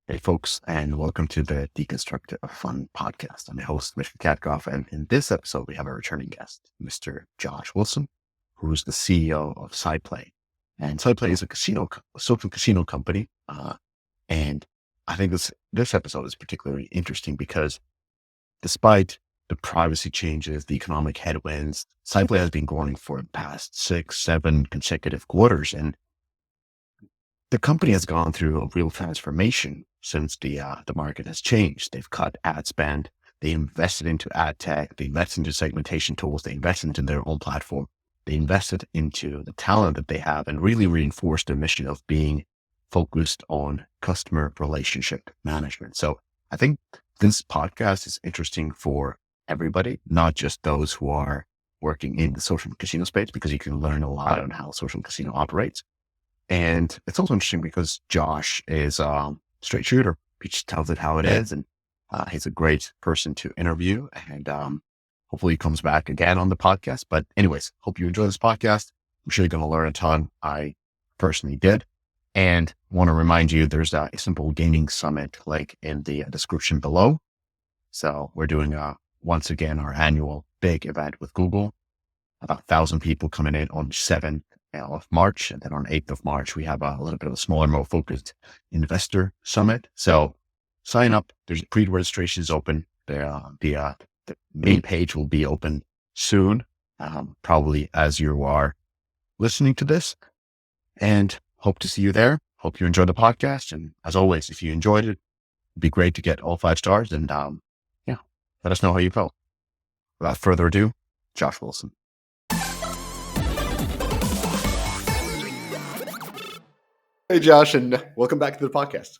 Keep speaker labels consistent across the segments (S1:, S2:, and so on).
S1: Hey, folks, and welcome to the Deconstructive Fun podcast. I'm your host, Mr. Katkoff, and in this episode, we have a returning guest, Mr. Josh Wilson, who's the CEO of SciPlay. And SciPlay is a social casino company. And I think this episode is particularly interesting because despite the privacy changes, the economic headwinds, SciPlay has been growing for the past 6, 7 consecutive quarters. And the company has gone through a real transformation since the market has changed. They've cut ad spend. They invested into ad tech. They invested into segmentation tools. They invested into their own platform. They invested into the talent that they have and really reinforced their mission of being focused on customer relationship management. So I think this podcast is interesting for everybody, not just those who are working in the social casino space, because you can learn a lot on how social casino operates. And it's also interesting because Josh is a straight shooter. He just tells it how it is. And he's a great person to interview. And hopefully he comes back again on the podcast. But anyways, hope you enjoy this podcast. I'm sure you're going to learn a ton. I personally did. And want to remind you, there's a Istanbul Gaming Summit link in the description below. So we're doing once again our annual big event with Google. About 1,000 people coming in on 7th of March. And then on 8th of March, we have a little bit of a smaller, more focused investor summit. So sign up. There's pre-registration is open. The main page will be open soon, probably as you are listening to this. And hope to see you there. Hope you enjoy the podcast. And as always, if you enjoyed it, it'd be great to get all 5 stars. And let us know how you felt. Without further ado, Josh Wilson.
S2: Hey, Josh, and welcome back to the podcast.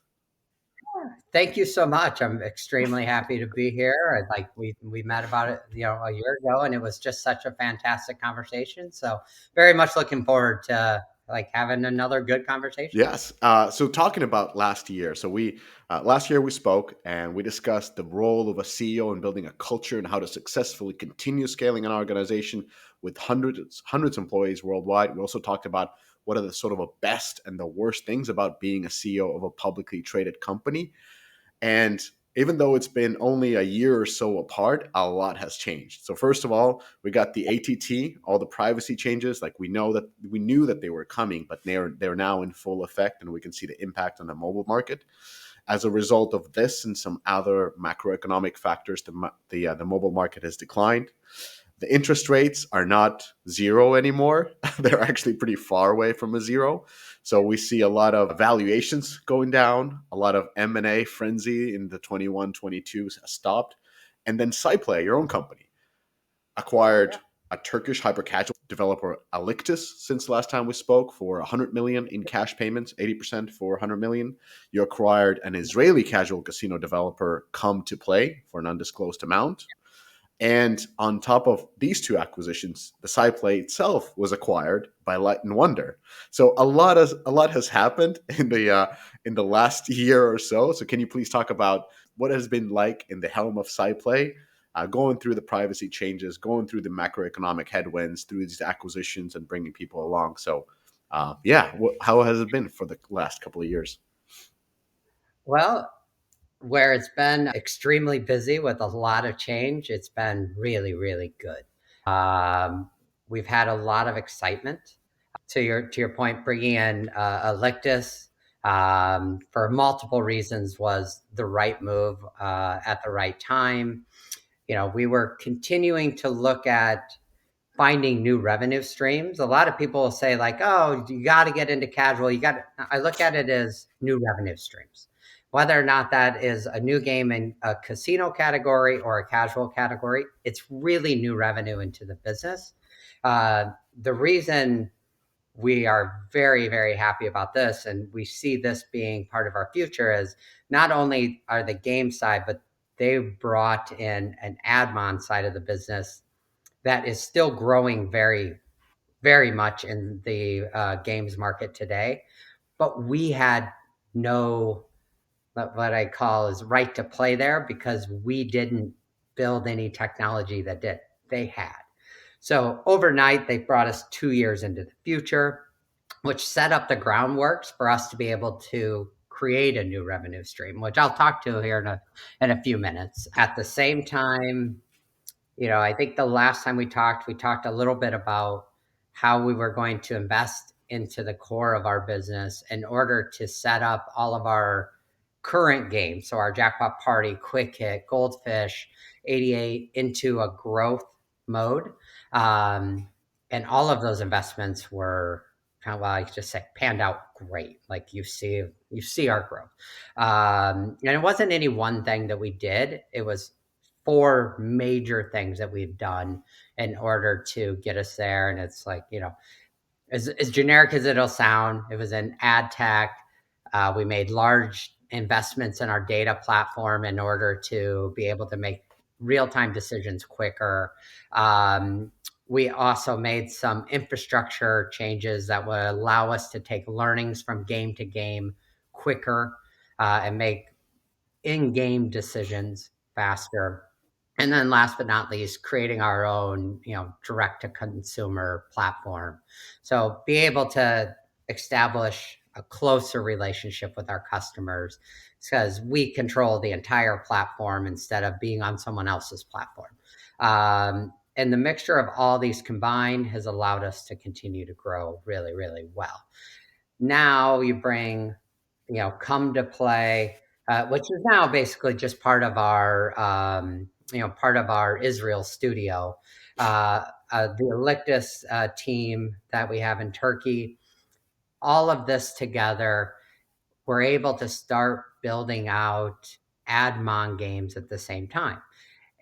S3: Thank you so much. I'm extremely happy to be here. We met about it, a year ago, and it was just such a fantastic conversation. So very much looking forward to having another good conversation.
S2: Yes. So talking about last year, last year we spoke and we discussed the role of a CEO in building a culture and how to successfully continue scaling an organization with hundreds of employees worldwide. We also talked about what are the sort of the best and the worst things about being a CEO of a publicly traded company. And even though it's been only a year or so apart, a lot has changed. So first of all, we got the ATT, all the privacy changes. Like we knew that they were coming, but they're now in full effect, and we can see the impact on the mobile market. As a result of this and some other macroeconomic factors, the mobile market has declined. The interest rates are not zero anymore. They're actually pretty far away from a zero. So we see a lot of valuations going down, a lot of M&A frenzy in the 21, 22 has stopped. And then SciPlay, your own company, acquired a Turkish hyper-casual developer, Alictus, since last time we spoke, for 100 million in cash payments, 80% for 100 million. You acquired an Israeli casual casino developer, Come to Play, for an undisclosed amount. And on top of these two acquisitions, the SciPlay itself was acquired by Light and Wonder. So a lot has happened in the last year or so. So can you please talk about what has been like in the helm of SciPlay, going through the privacy changes, going through the macroeconomic headwinds, through these acquisitions, and bringing people along? So, how has it been for the last couple of years?
S3: Well, where it's been extremely busy with a lot of change, it's been really, really good. We've had a lot of excitement. To your point, bringing in Alictus for multiple reasons was the right move at the right time. We were continuing to look at finding new revenue streams. A lot of people will say "Oh, you got to get into casual." I look at it as new revenue streams, whether or not that is a new game in a casino category or a casual category. It's really new revenue into the business. The reason we are very, very happy about this, and we see this being part of our future, is not only are the game side, but they brought in an admon side of the business that is still growing very, very much in the games market today. But we had no, what I call is right to play there, because we didn't build any technology that they had. So overnight, they brought us 2 years into the future, which set up the groundworks for us to be able to create a new revenue stream, which I'll talk to here in a few minutes. At the same time, I think the last time we talked a little bit about how we were going to invest into the core of our business in order to set up all of our current games. So our Jackpot Party, Quick Hit, Goldfish, 88 into a growth mode. And all of those investments were kind of like just say panned out great. Like you see our growth. And it wasn't any one thing that we did. It was four major things that we've done in order to get us there. And it's like, as generic as it'll sound, it was in ad tech. We made large investments in our data platform in order to be able to make real-time decisions quicker. We also made some infrastructure changes that would allow us to take learnings from game to game quicker and make in-game decisions faster. And then last but not least, creating our own, direct to consumer platform. So be able to establish a closer relationship with our customers because we control the entire platform instead of being on someone else's platform. And the mixture of all these combined has allowed us to continue to grow really, really well. Now you bring, come to play, which is now basically just part of our Israel studio. The Elictus team that we have in Turkey, all of this together, we're able to start building out admon games at the same time.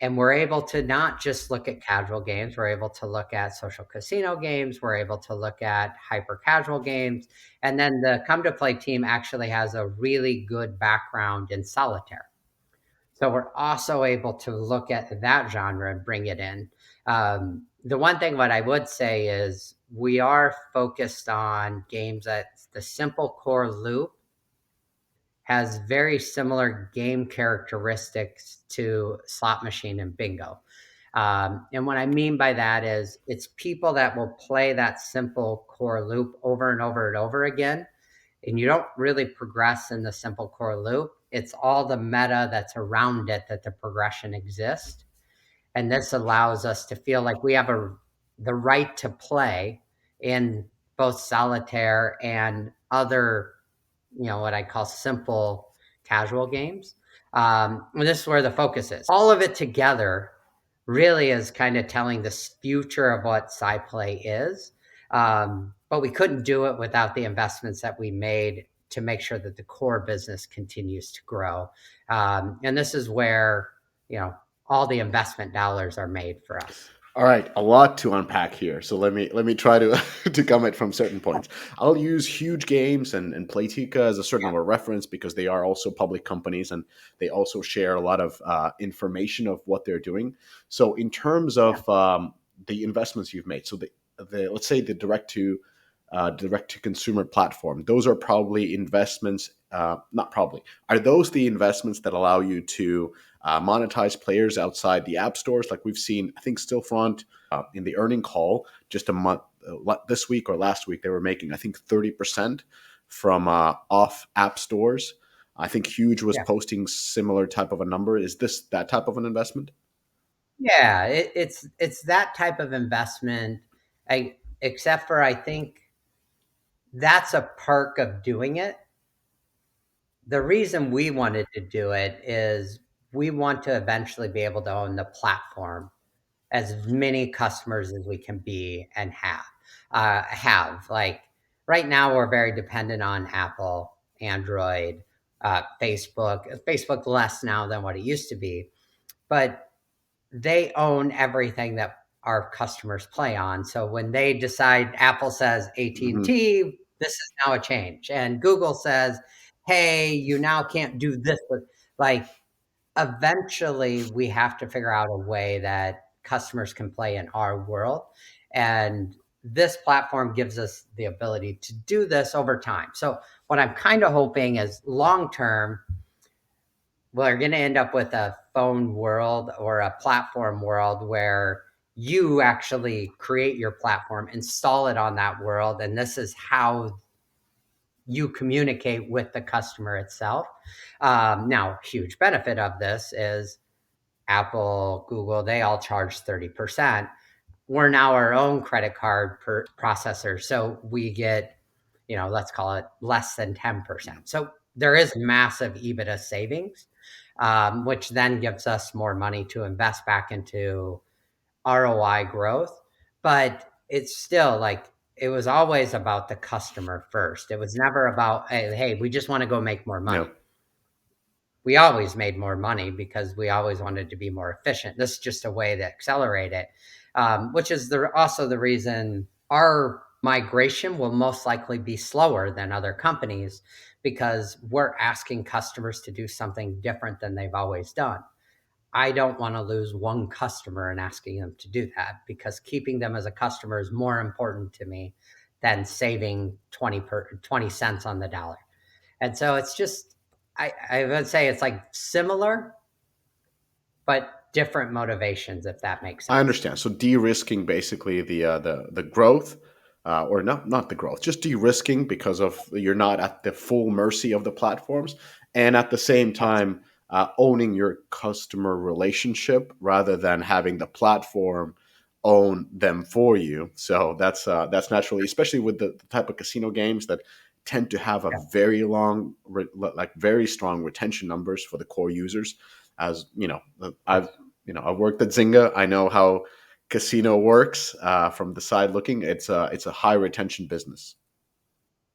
S3: And we're able to not just look at casual games, we're able to look at social casino games, we're able to look at hyper casual games. And then the Come to Play team actually has a really good background in solitaire. So we're also able to look at that genre and bring it in. The one thing what I would say is we are focused on games that the simple core loop has very similar game characteristics to slot machine and bingo. And what I mean by that is it's people that will play that simple core loop over and over and over again. And you don't really progress in the simple core loop. It's all the meta that's around it that the progression exists. And this allows us to feel like we have the right to play in both solitaire and other, what I call simple casual games. And this is where the focus is. All of it together really is kind of telling this future of what SciPlay is. But we couldn't do it without the investments that we made to make sure that the core business continues to grow. And this is where, all the investment dollars are made for us.
S2: All right, a lot to unpack here. So let me try to to comment from certain points. I'll use Huge Games and Playtika as a certain of a reference because they are also public companies and they also share a lot of information of what they're doing. So in terms of the investments you've made, so the let's say the direct to consumer platform, those are probably investments. Not probably. Are those the investments that allow you to monetize players outside the app stores? Like we've seen, I think Stillfront in the earning call just a month this week or last week, they were making, I think, 30% from off app stores. I think Huge was posting similar type of a number. Is this that type of an investment?
S3: Yeah, it's that type of investment. Except for I think that's a perk of doing it. The reason we wanted to do it is we want to eventually be able to own the platform as many customers as we can be and have. Like right now, we're very dependent on Apple, Android, Facebook less now than what it used to be, but they own everything that our customers play on. So when they decide, Apple says AT&T, this is now a change, and Google says, hey, you now can't do this. Like eventually we have to figure out a way that customers can play in our world. And this platform gives us the ability to do this over time. So what I'm kind of hoping is long term, we're going to end up with a phone world or a platform world where you actually create your platform, install it on that world, and this is how you communicate with the customer itself. Now, huge benefit of this is Apple, Google, they all charge 30%. We're now our own credit card processor. So we get, let's call it less than 10%. So there is massive EBITDA savings, which then gives us more money to invest back into ROI growth. But it's still like, it was always about the customer first. It was never about, hey, we just want to go make more money.
S2: Yeah.
S3: We always made more money because we always wanted to be more efficient. This is just a way to accelerate it, which is also the reason our migration will most likely be slower than other companies, because we're asking customers to do something different than they've always done. I don't want to lose one customer and asking them to do that, because keeping them as a customer is more important to me than saving 20 cents on the dollar. And so it's just, I would say it's like similar, but different motivations, if that makes
S2: I
S3: sense.
S2: understand. So de-risking basically the growth, or not the growth, just de-risking because of you're not at the full mercy of the platforms, and at the same
S3: Yes.
S2: time owning your customer relationship rather than having the platform own them for you. So that's naturally, especially with the type of casino games that tend to have a
S3: Yeah.
S2: very long, like very strong retention numbers for the core users. As you know,
S3: Yes.
S2: I've worked at Zynga. I know how casino works from the side looking. It's a high retention business.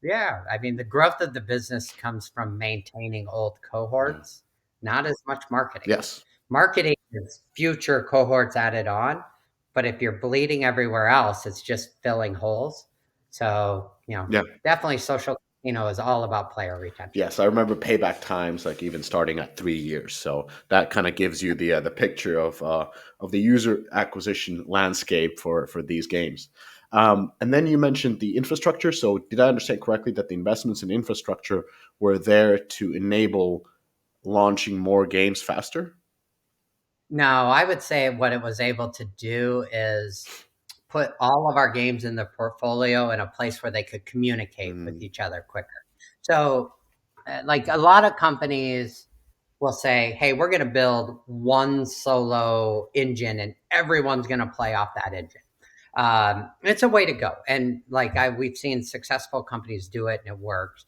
S3: Yeah. I mean, the growth of the business comes from maintaining old
S2: Yeah.
S3: cohorts, not as much marketing.
S2: Yes.
S3: Marketing is future cohorts added on, but if you're bleeding everywhere else, it's just filling holes. So,
S2: Yeah.
S3: definitely social, is all about player retention.
S2: Yes, I remember payback times like even starting at 3 years. So that kind of gives you the picture of the user acquisition landscape for these games. And then you mentioned the infrastructure. So did I understand correctly that the investments in infrastructure were there to enable launching more games faster?
S3: No, I would say what it was able to do is put all of our games in the portfolio in a place where they could communicate with
S2: Mm,
S3: each other quicker. So, like a lot of companies will say, "Hey, we're going to build one solo engine, and everyone's going to play off that engine." It's a way to go, and we've seen successful companies do it, and it works.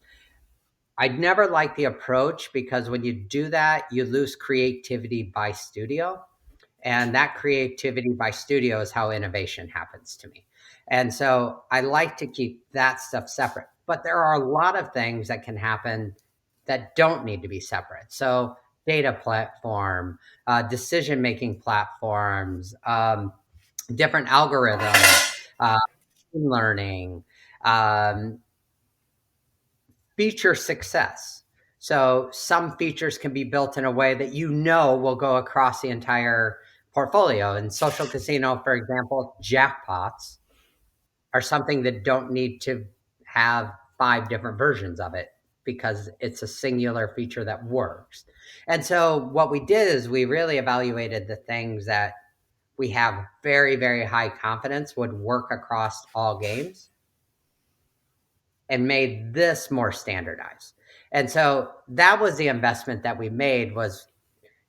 S3: I'd never like the approach, because when you do that, you lose creativity by studio, and that creativity by studio is how innovation happens to me. And so I like to keep that stuff separate. But there are a lot of things that can happen that don't need to be separate. So data platform, decision making platforms, different algorithms, learning, um, feature success. So some features can be built in a way that will go across the entire portfolio. In social casino, for example, jackpots are something that don't need to have 5 different versions of it, because it's a singular feature that works. And so what we did is we really evaluated the things that we have very, very high confidence would work across all games, and made this more standardized. And so that was the investment that we made,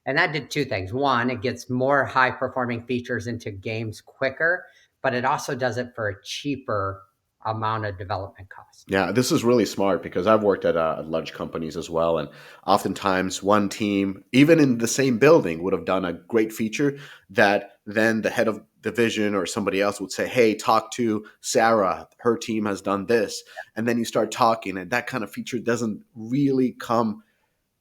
S3: and that did 2 things. One, it gets more high performing features into games quicker, but it also does it for a cheaper amount of development cost.
S2: yeah, this is really smart because I've worked at large companies as well, and oftentimes one team, even in the same building, would have done a great feature that then the head of division or somebody else would say, "Hey, talk to Sarah. Her team has done this," and then you start talking, and that kind of feature doesn't really come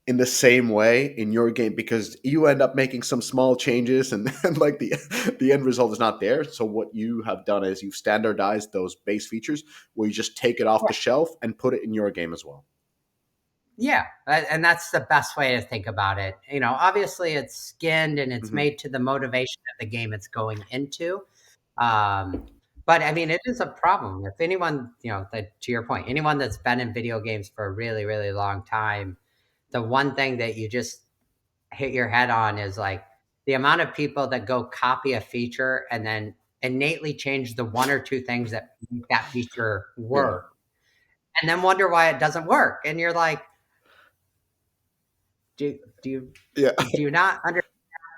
S2: in the same way in your game because you end up making some small changes and then like the end result is not there. So what you have done is you've standardized those base features where you just take it off the shelf and put it in your game as well.
S3: Yeah, and that's the best way to think about it. Obviously it's skinned and it's
S2: Hmm.
S3: made to the motivation of the game it's going into. Um, but I mean, it is a problem. If anyone, to your point, anyone that's been in video games for a really, really long time, the one thing that you just hit your head on is like the amount of people that go copy a feature and then innately change the 1 or 2 things that make that feature
S2: Yeah.
S3: work. and then wonder why it doesn't work. And you're like, do you
S2: Yeah.
S3: do you not understand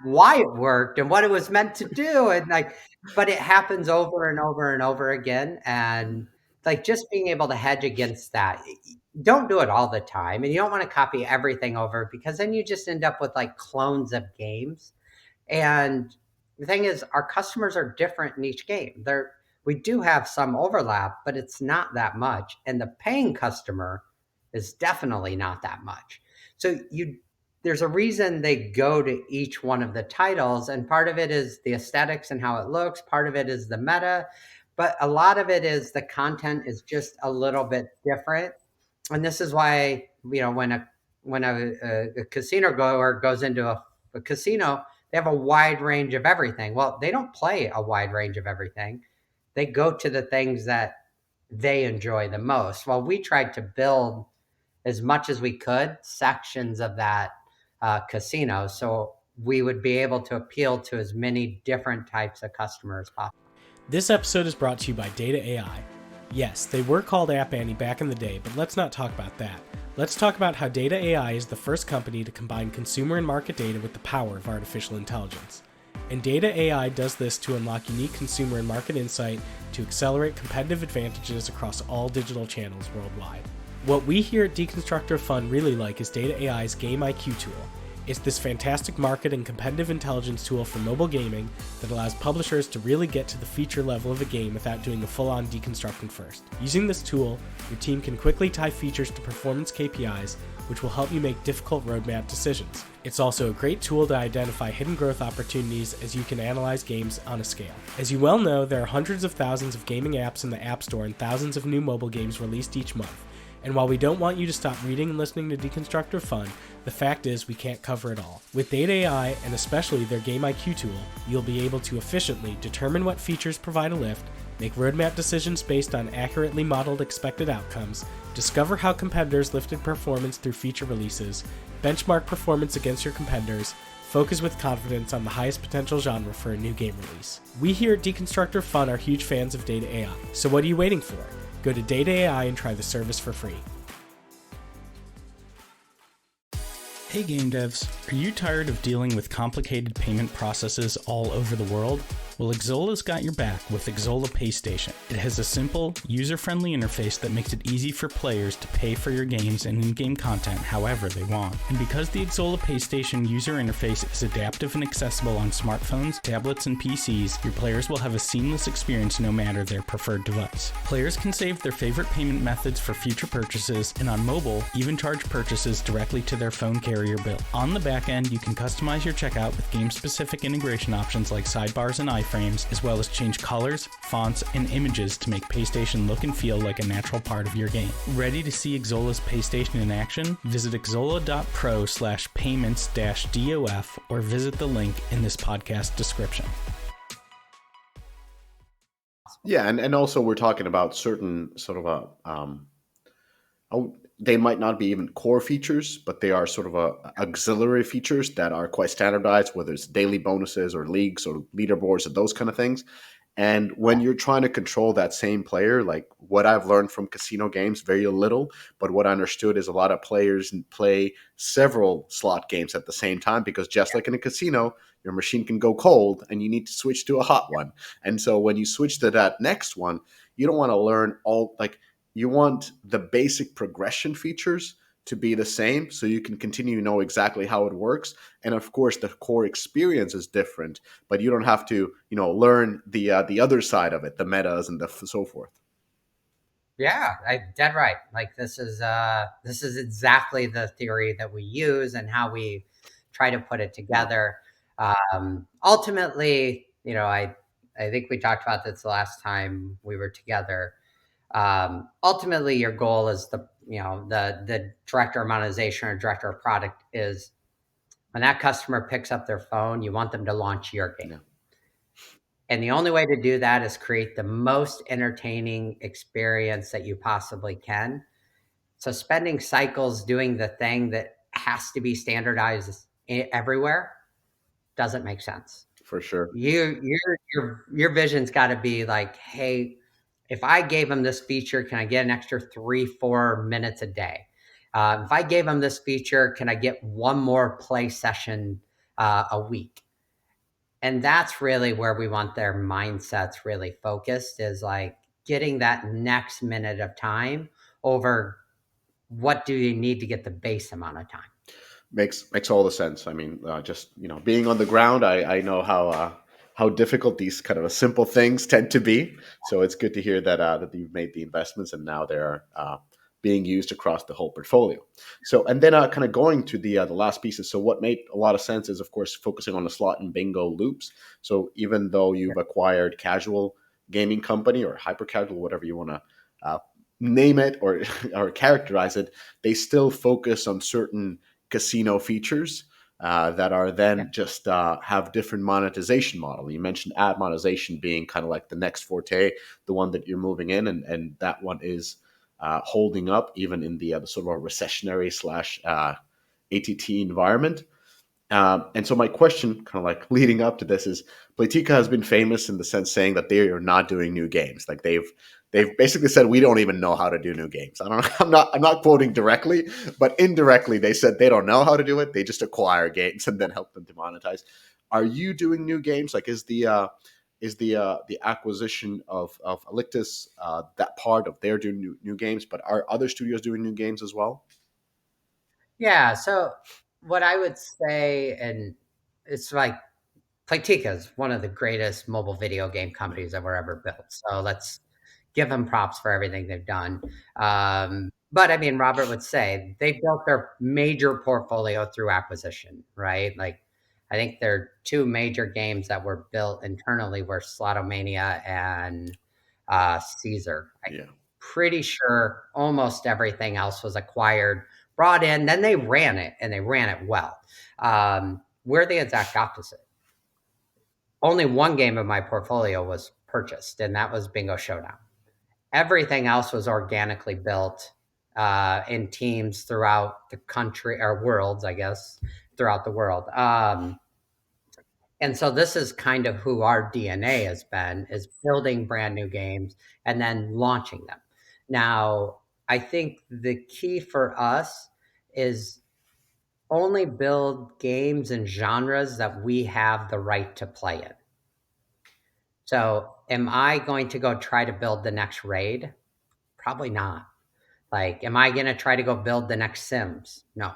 S3: why it worked and what it was meant to do? And like, but it happens over and over and over again. And like just being able to hedge against that. Don't do it all the time. And you don't want to copy everything over, because then you just end up with like clones of games. And the thing is, our customers are different in each game. We do have some overlap, but it's not that much. And the paying customer is definitely not that much. So there's a reason they go to each one of the titles, and part of it is the aesthetics and how it looks. Part of it is the meta, but a lot of it is the content is just a little bit different. And this is why, when a casino goer goes into a casino, they have a wide range of everything. Well, they don't play a wide range of everything. They go to the things that they enjoy the most. Well, we tried to build as much as we could sections of that casino, so we would be able to appeal to as many different types of customers as possible.
S4: This episode is brought to you by Data AI. Yes, they were called App Annie back in the day, but let's not talk about that. Let's talk about how Data AI is the first company to combine consumer and market data with the power of artificial intelligence. And Data AI does this to unlock unique consumer and market insight to accelerate competitive advantages across all digital channels worldwide. What we here at Deconstructor Fun really like is Data AI's Game IQ tool. It's this fantastic market and competitive intelligence tool for mobile gaming that allows publishers to really get to the feature level of a game without doing a full-on deconstruction first. Using this tool, your team can quickly tie features to performance KPIs, which will help you make difficult roadmap decisions. It's also a great tool to identify hidden growth opportunities, as you can analyze games on a scale. As you well know, there are hundreds of thousands of gaming apps in the App Store and thousands of new mobile games released each month. And while we don't want you to stop reading and listening to Deconstructor Fun, the fact is we can't cover it all. With Data AI, and especially their Game IQ tool, you'll be able to efficiently determine what features provide a lift, make roadmap decisions based on accurately modeled expected outcomes, discover how competitors lifted performance through feature releases, benchmark performance against your competitors, focus with confidence on the highest potential genre for a new game release. We here at Deconstructor Fun are huge fans of Data AI, so what are you waiting for? Go to Data AI and try the service for free.
S5: Hey game devs, are you tired of dealing with complicated payment processes all over the world? Well, Xola's got your back with Xola Pay Station. It has a simple, user-friendly interface that makes it easy for players to pay for your games and in-game content however they want. And because the Xola Pay Station user interface is adaptive and accessible on smartphones, tablets, and PCs, your players will have a seamless experience no matter their preferred device. Players can save their favorite payment methods for future purchases, and on mobile, even charge purchases directly to their phone carrier bill. On the back end, you can customize your checkout with game-specific integration options like sidebars and iframes, as well as change colors, fonts, and images to make PayStation look and feel like a natural part of your game. Ready to see Xola's PayStation in action? Visit xola.pro/payments-DOF or visit the link in this podcast description.
S2: Yeah, and also we're talking about certain sort of they might not be even core features, but they are sort of auxiliary features that are quite standardized, whether it's daily bonuses or leagues or leaderboards or those kind of things. And when you're trying to control that same player, like what I've learned from casino games, very little, but what I understood is a lot of players play several slot games at the same time, because just like in a casino, your machine can go cold and you need to switch to a hot one. And so when you switch to that next one, you don't want to learn you want the basic progression features to be the same so you can continue to know exactly how it works. And of course, the core experience is different, but you don't have to, learn the other side of it, the metas and so forth.
S3: Yeah, dead right. Like this is exactly the theory that we use and how we try to put it together. Ultimately, I think we talked about this the last time we were together. Ultimately, your goal is the director of monetization or director of product is, when that customer picks up their phone, you want them to launch your game.
S2: Yeah.
S3: And the only way to do that is create the most entertaining experience that you possibly can. So spending cycles doing the thing that has to be standardized everywhere doesn't make sense.
S2: For sure.
S3: Your vision's got to be like, hey, if I gave them this feature, can I get an extra 3-4 minutes a day? If I gave them this feature, can I get one more play session a week? And that's really where we want their mindsets really focused, is like getting that next minute of time over what do you need to get the base amount of time.
S2: Makes all the sense. I mean, just being on the ground, I know how difficult these kind of simple things tend to be. So it's good to hear that you've made the investments and now they're being used across the whole portfolio. So, and then kind of going to the last pieces. So what made a lot of sense is, of course, focusing on the slot and bingo loops. So even though you've acquired casual gaming company or hyper casual, whatever you want to name it or or characterize it, they still focus on certain casino features that are then just have different monetization model. You mentioned ad monetization being kind of like the next forte, the one that you're moving in, and that one is holding up even in the sort of a recessionary slash ATT environment. And so my question, kind of like leading up to this, is Playtika has been famous in the sense saying that they are not doing new games. Like they've basically said we don't even know how to do new games. I don't. I'm not quoting directly, but indirectly they said they don't know how to do it. They just acquire games and then help them to monetize. Are you doing new games? Like is the acquisition of Alictus that part of their doing new games? But are other studios doing new games as well?
S3: Yeah. So what I would say, and it's like Playtika is one of the greatest mobile video game companies that were ever built. So let's give them props for everything they've done. But I mean, Robert would say they built their major portfolio through acquisition, right? Like, I think their two major games that were built internally were Slotomania and Caesar. I'm
S2: Yeah.
S3: pretty sure almost everything else was acquired, brought in, then they ran it and they ran it well. We're the exact opposite. Only one game of my portfolio was purchased, and that was Bingo Showdown. Everything else was organically built in teams throughout the country, or worlds, I guess, throughout the world. And so this is kind of who our DNA has been, is building brand new games and then launching them. Now, I think the key for us is only build games and genres that we have the right to play in. So am I going to go try to build the next Raid? Probably not. Like, am I going to try to go build the next Sims? No.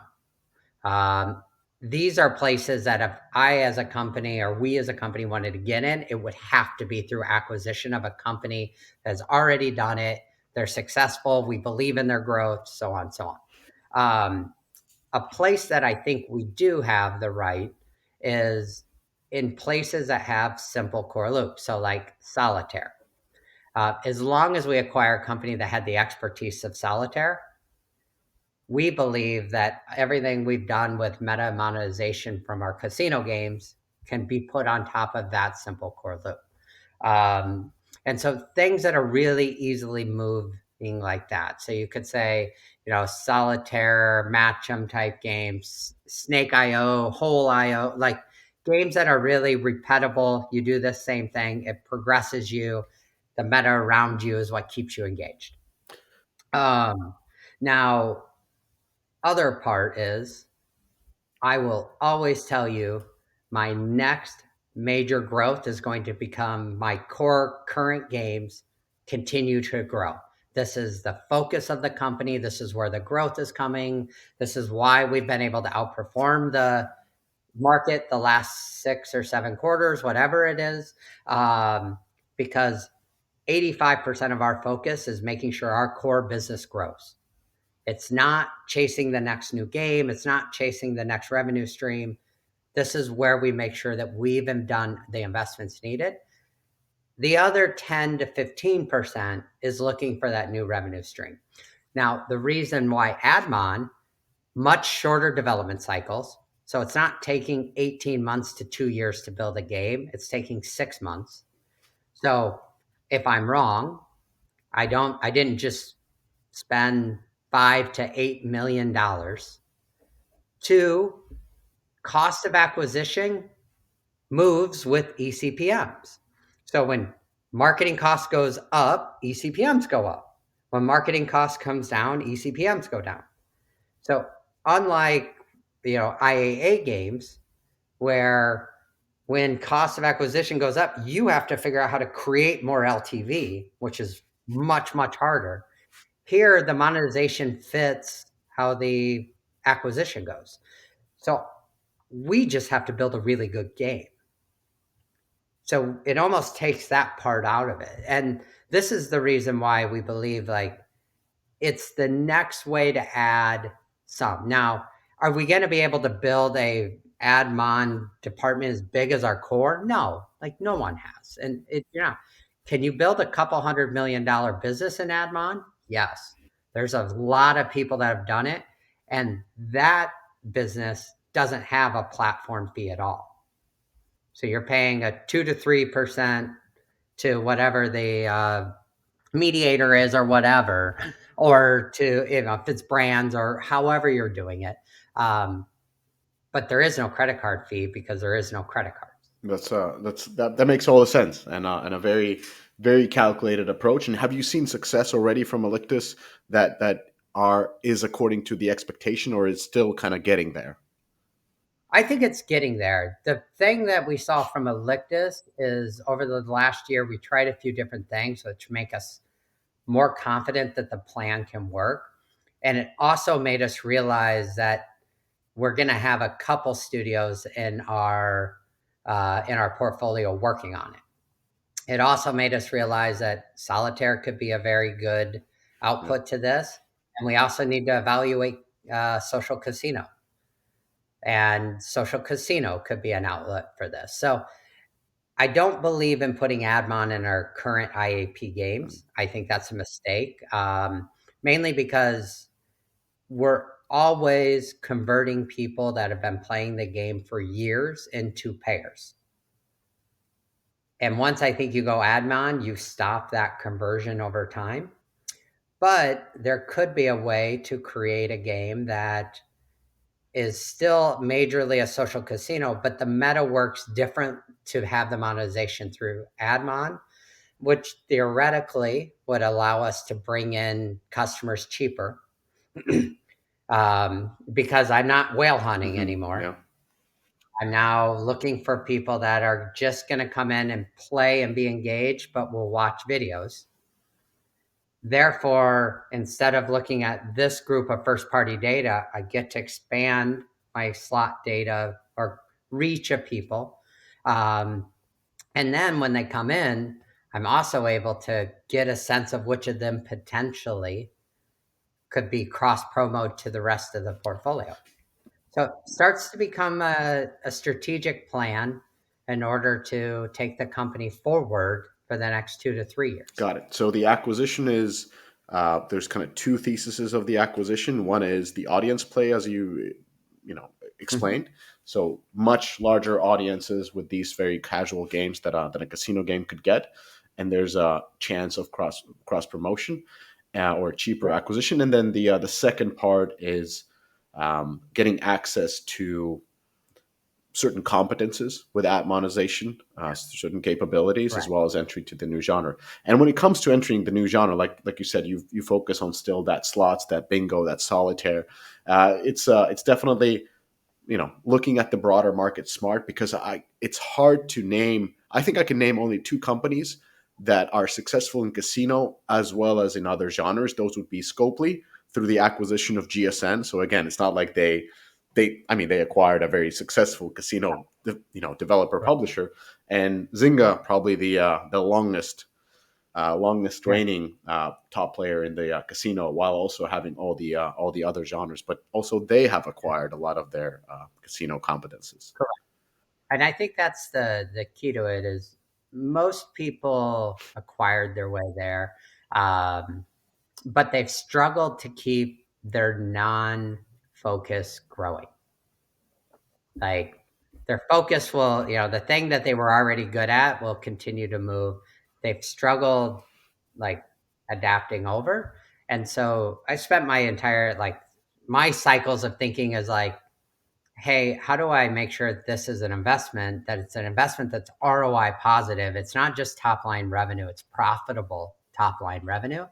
S3: Um, these are places that if I as a company or we as a company wanted to get in, it would have to be through acquisition of a company that's already done it. They're successful. We believe in their growth, so on, so on. A place that I think we do have the right is in places that have simple core loops. So like Solitaire. As long as we acquire a company that had the expertise of Solitaire, we believe that everything we've done with meta monetization from our casino games can be put on top of that simple core loop. And so things that are really easily moving like that. So you could say, solitaire, match'em type games, Snake IO, Whole IO, like games that are really repeatable. You do the same thing, it progresses you. The meta around you is what keeps you engaged. Now, other part is I will always tell you my next major growth is going to become my core current games continue to grow. This is the focus of the company. This is where the growth is coming. This is why we've been able to outperform the market the last 6 or 7 quarters, whatever it is, because 85% of our focus is making sure our core business grows. It's not chasing the next new game. It's not chasing the next revenue stream. This is where we make sure that we've done the investments needed. The other 10 to 15% is looking for that new revenue stream. Now, the reason why Admon, much shorter development cycles. So it's not taking 18 months to 2 years to build a game. It's taking 6 months. So if I'm wrong, I didn't just spend $5 to $8 million. 2, cost of acquisition moves with ECPMs. So when Marketing cost goes up, eCPMs go up. When marketing cost comes down, eCPMs go down. So unlike IAA games, where when cost of acquisition goes up, you have to figure out how to create more LTV, which is much, much harder. Here, the monetization fits how the acquisition goes. So we just have to build a really good game. So it almost takes that part out of it. And this is the reason why we believe like it's the next way to add some. Now, are we going to be able to build a ad mon department as big as our core? No, like no one has. And can you build a couple $100 million business in ad mon? Yes. There's a lot of people that have done it. And that business doesn't have a platform fee at all. So you're paying a 2 to 3% to whatever the mediator is or whatever, or to, if it's brands or however you're doing it. But there is no credit card fee because there is no credit cards.
S2: That makes all the sense, and a very, very calculated approach. And have you seen success already from Elictus that is according to the expectation, or is still kind of getting there?
S3: I think it's getting there. The thing that we saw from Elictus is over the last year, we tried a few different things which make us more confident that the plan can work. And it also made us realize that we're going to have a couple studios in our portfolio working on it. It also made us realize that solitaire could be a very good output to this. And we also need to evaluate social casino. And social casino could be an outlet for this. So I don't believe in putting admon in our current IAP games. I think that's a mistake, mainly because we're always converting people that have been playing the game for years into payers. And once I think you go admon, you stop that conversion over time. But there could be a way to create a game that is still majorly a social casino, but the meta works different to have the monetization through admon, which theoretically would allow us to bring in customers cheaper. Because I'm not whale hunting anymore.
S2: Yeah.
S3: I'm now looking for people that are just going to come in and play and be engaged, but will watch videos. Therefore, instead of looking at this group of first-party data, I get to expand my slot data or reach of people. And then when they come in, I'm also able to get a sense of which of them potentially could be cross-promoted to the rest of the portfolio. So it starts to become a strategic plan in order to take the company forward for the next 2 to 3 years.
S2: Got it. So the acquisition is, there's kind of two theses of the acquisition. One is the audience play, as you explained. So much larger audiences with these very casual games that a casino game could get, and there's a chance of cross promotion or cheaper acquisition. And then the second part is getting access to certain competences with app monetization, certain capabilities,
S3: Right.
S2: as well as entry to the new genre. And when it comes to entering the new genre, like you said, you focus on still that slots, that bingo, that solitaire. It's definitely looking at the broader market smart, because it's hard to name. I think I can name only two companies that are successful in casino as well as in other genres. Those would be Scopely through the acquisition of GSN. So again, it's not like they acquired a very successful casino, developer publisher, and Zynga, probably the longest reigning top player in the casino, while also having all the other genres. But also they have acquired a lot of their casino competences.
S3: Correct. And I think that's the key to it is most people acquired their way there, but they've struggled to keep their non-focus growing. Like their focus will, the thing that they were already good at will continue to move. They've struggled like adapting over. And so I spent my entire, my cycles of thinking is like, hey, how do I make sure this is an investment, that it's an investment that's ROI positive? It's not just top line revenue, it's profitable top line revenue.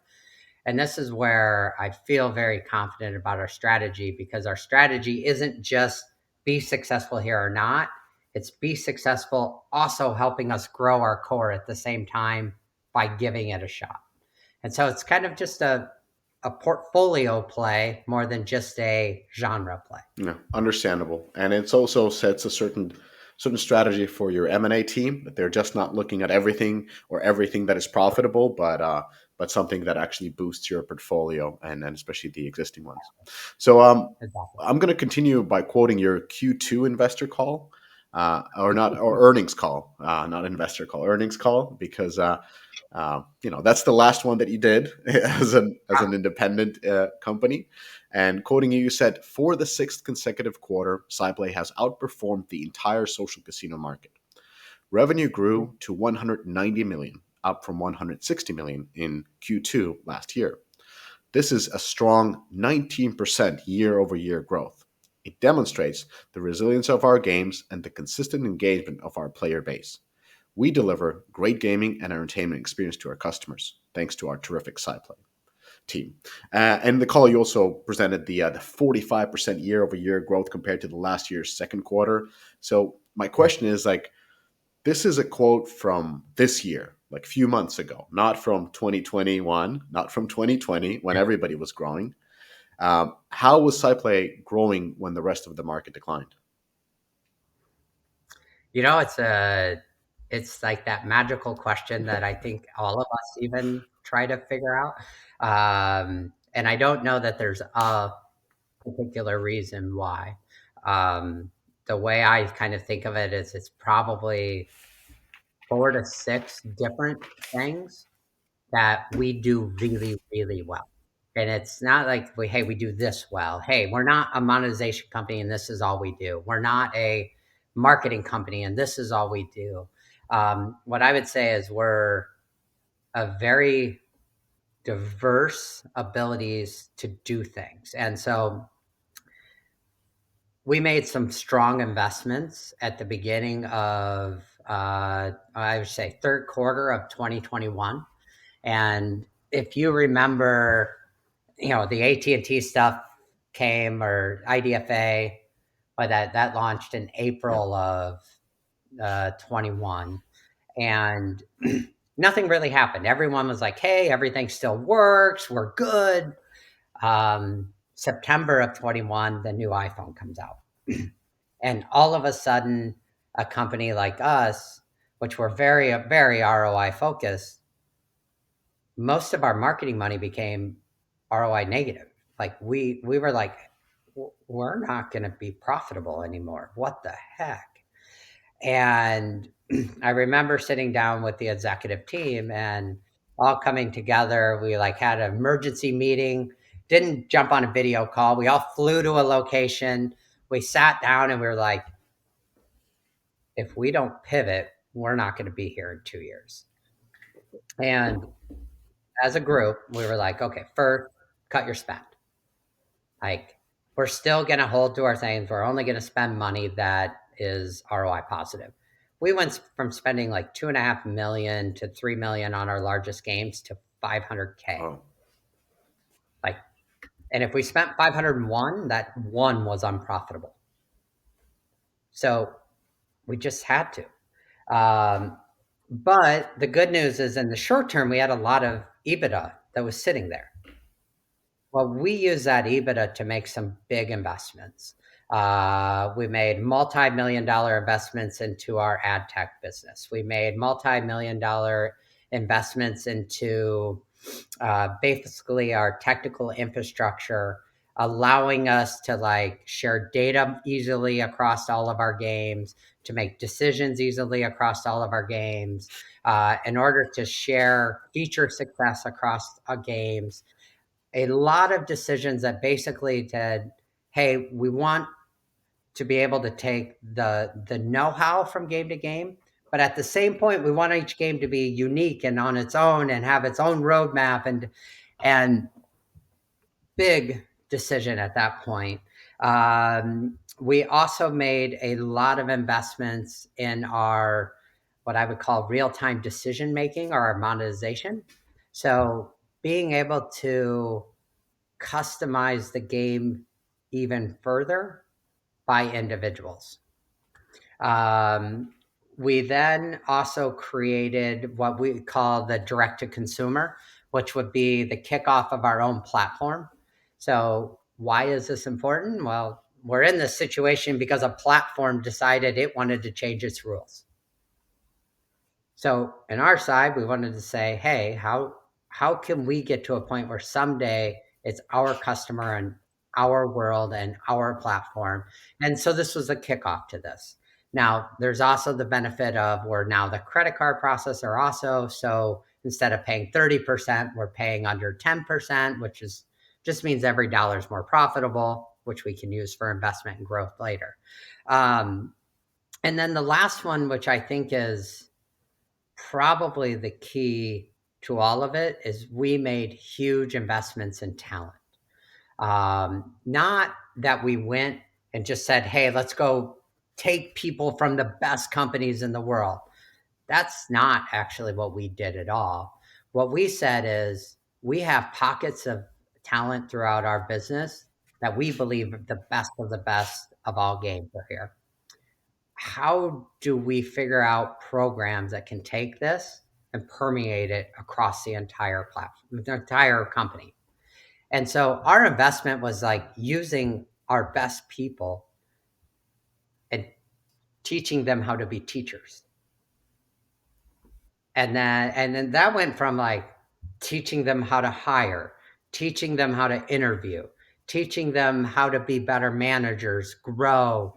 S3: And this is where I feel very confident about our strategy, because our strategy isn't just be successful here or not. It's be successful, also helping us grow our core at the same time by giving it a shot. And so it's kind of just a portfolio play more than just a genre play.
S2: Yeah, understandable. And it's also sets a certain strategy for your M&A team, that they're just not looking at everything that is profitable, but something that actually boosts your portfolio, and especially the existing ones. So
S3: Exactly.
S2: I'm going to continue by quoting your Q2 investor call, or earnings call, not investor call, earnings call, because that's the last one that you did as an independent company. And quoting you, you said, "For the sixth consecutive quarter, SciPlay has outperformed the entire social casino market. Revenue grew to 190 million, up from 160 million in Q2 last year. This is a strong 19% year-over-year growth. It demonstrates the resilience of our games and the consistent engagement of our player base. We deliver great gaming and entertainment experience to our customers, thanks to our terrific SciPlay team." And the call, you also presented the 45% year-over-year growth compared to the last year's second quarter. So my question is, like, this is a quote from this year, like a few months ago, not from 2021, not from 2020 when everybody was growing. How was SciPlay growing when the rest of the market declined?
S3: It's like that magical question that I think all of us even try to figure out. And I don't know that there's a particular reason why. The way I kind of think of it is, it's probably 4 to 6 different things that we do really, really well. And it's not like we do this well. Hey, we're not a monetization company and this is all we do. We're not a marketing company and this is all we do. What I would say is we're a very diverse abilities to do things. And so we made some strong investments at the beginning of, I would say, third quarter of 2021. And if you remember, the AT&T stuff came, or IDFA, but that launched in April of 21, and nothing really happened. Everyone was like, "Hey, everything still works. We're good." September of 21, the new iPhone comes out, and all of a sudden, a company like us, which were very, very ROI focused, most of our marketing money became ROI negative. Like we were like, we're not going to be profitable anymore. What the heck? And I remember sitting down with the executive team and all coming together. We had an emergency meeting, didn't jump on a video call. We all flew to a location. We sat down and we were like, if we don't pivot, we're not going to be here in 2 years. And as a group, we were like, okay, first, cut your spend. Like, we're still going to hold to our things. We're only going to spend money that is ROI positive. We went from spending like 2.5 million to 3 million on our largest games to 500K.
S2: Oh.
S3: And if we spent 501, that one was unprofitable. So we just had to. But the good news is, in the short term, we had a lot of EBITDA that was sitting there. Well, we use that EBITDA to make some big investments. We made multi-million-dollar investments into our ad tech business. We made multi-million-dollar investments into basically our technical infrastructure, allowing us to share data easily across all of our games, to make decisions easily across all of our games, in order to share feature success across our games. A lot of decisions that basically said, hey, we want to be able to take the know-how from game to game, but at the same point, we want each game to be unique and on its own and have its own roadmap, and big decision at that point. We also made a lot of investments in our, what I would call real-time decision making, or our monetization. So being able to customize the game even further by individuals. We then also created what we call the direct to consumer, which would be the kickoff of our own platform. So why is this important? Well, we're in this situation because a platform decided it wanted to change its rules. So in our side, we wanted to say, hey, how can we get to a point where someday it's our customer and our world and our platform? And so this was a kickoff to this. Now, there's also the benefit of we're now the credit card processor also. So instead of paying 30%, we're paying under 10%, which is just means every dollar is more profitable, which we can use for investment and growth later. And then the last one, which I think is probably the key to all of it, is we made huge investments in talent. Not that we went and just said, hey, let's go take people from the best companies in the world. That's not actually what we did at all. What we said is we have pockets of talent throughout our business that we believe the best of all games are here. How do we figure out programs that can take this and permeate it across the entire platform, the entire company? And so our investment was like using our best people and teaching them how to be teachers. And then that went from like teaching them how to hire, teaching them how to interview, teaching them how to be better managers, grow.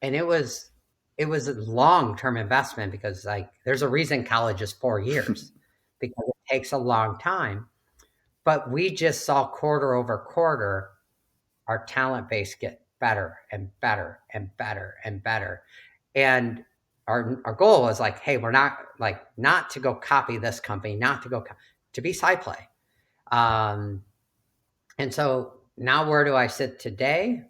S3: And it was a long-term investment, because like there's a reason college is 4 years because it takes a long time. But we just saw quarter over quarter our talent base get better and better and better and better. And our goal was like, hey, we're not to go copy this company, not to go to be SciPlay. And so now where do I sit today?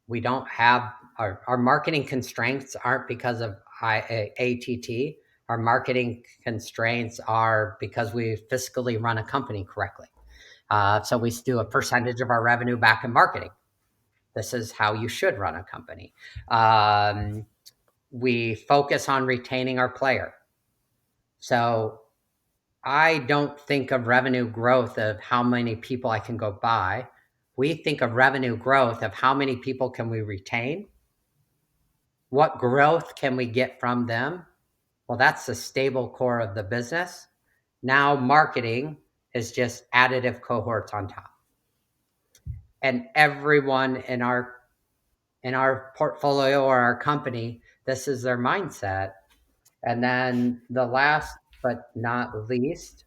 S3: We don't have our marketing constraints aren't because of ATT. Our marketing constraints are because we fiscally run a company correctly. So we do a percentage of our revenue back in marketing. This is how you should run a company. We focus on retaining our player. So I don't think of revenue growth of how many people I can go buy. We think of revenue growth of how many people can we retain? What growth can we get from them? Well, that's the stable core of the business. Now marketing is just additive cohorts on top. And everyone in our portfolio or our company, this is their mindset. And then the last but not least,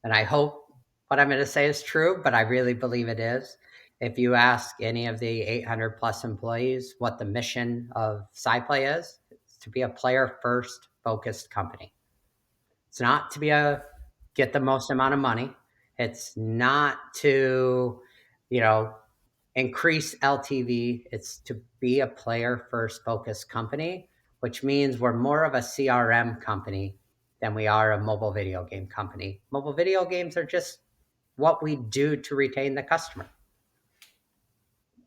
S3: and I hope what I'm going to say is true, but I really believe it is. If you ask any of the 800 plus employees what the mission of SciPlay is, it's to be a player first focused company. It's not to get the most amount of money. It's not to, increase LTV. It's to be a player first focused company, which means we're more of a CRM company than we are a mobile video game company. Mobile video games are just what we do to retain the customer.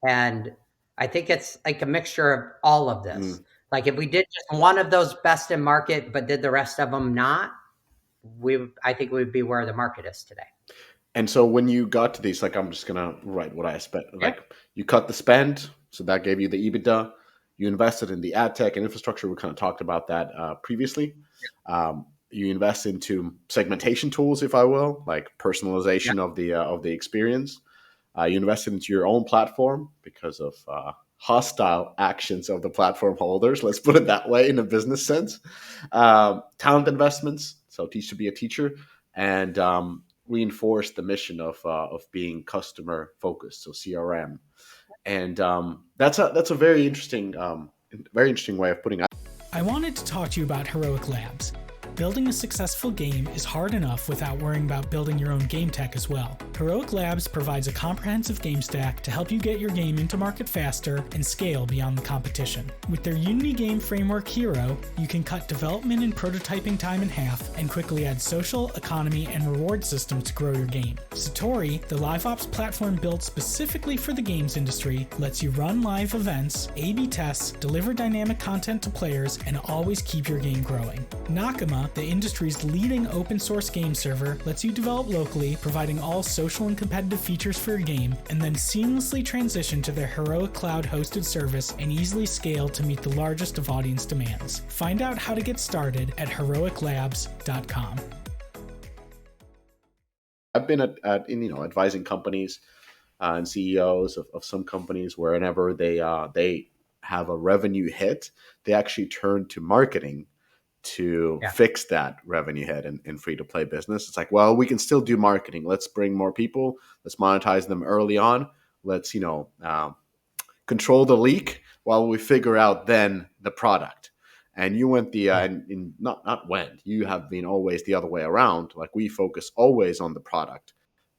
S3: And I think it's like a mixture of all of this. Like if we did just one of those best in market, but did the rest of them not, I think we'd be where the market is today.
S2: And so when you got to these, like I'm just gonna write what I spent. Like you cut the spend, so that gave you the EBITDA. You invested in the ad tech and infrastructure. We kind of talked about that previously. You invest into segmentation tools, if I will, like personalization of the experience. You invested into your own platform because of hostile actions of the platform holders. Let's put it that way in a business sense. Talent investments, so teach to be a teacher, and reinforce the mission of being customer focused, so CRM, and that's a very interesting way of putting it.
S4: I wanted to talk to you about Heroic Labs.
S6: Building a successful game is hard enough without worrying about building your own game tech as well. Heroic Labs provides a comprehensive game stack to help you get your game into market faster and scale beyond the competition. With their Unity game framework Hero, you can cut development and prototyping time in half and quickly add social, economy, and reward systems to grow your game. Satori, the live ops platform built specifically for the games industry, lets you run live events, A/B tests, deliver dynamic content to players, and always keep your game growing. Nakama, the industry's leading open source game server, lets you develop locally, providing all social and competitive features for your game, and then seamlessly transition to their Heroic Cloud hosted service and easily scale to meet the largest of audience demands. Find out how to get started at heroiclabs.com.
S2: I've been advising companies and CEOs of some companies wherever they have a revenue hit, they actually turn to marketing to fix that revenue hit in free-to-play business. It's like, well, we can still do marketing. Let's bring more people. Let's monetize them early on. Let's, control the leak while we figure out then the product. And you went you have been always the other way around. Like, we focus always on the product,